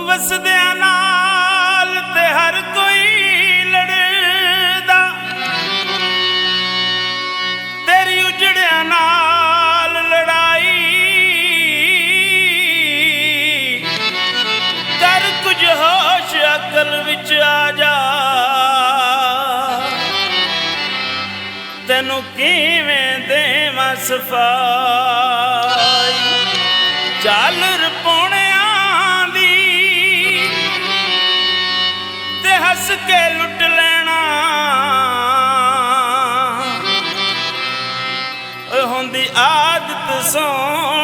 ਵਸਦਿਆਂ ਨਾਲ ਤੇ ਹਰ ਕੋਈ ਲੜਦਾ, ਤੇਰੀ ਉਜੜਿਆਂ ਨਾਲ ਲੜਾਈ ਕਰ, ਕੁਝ ਹੋਸ਼ ਅਕਲ ਵਿੱਚ ਆ ਜਾ, ਤੈਨੂੰ ਕਿਵੇਂ ਦੇਵਾਂ ਸਫਾਈ। ਝਾਲਰ ਪੌਣਿਆਂ ਦੀ ਤੇ ਹੱਸ ਕੇ ਲੁੱਟ ਲੈਣਾ, ਓਏ ਹੁੰਦੀ ਆਦਤ ਸੋਹਣੀ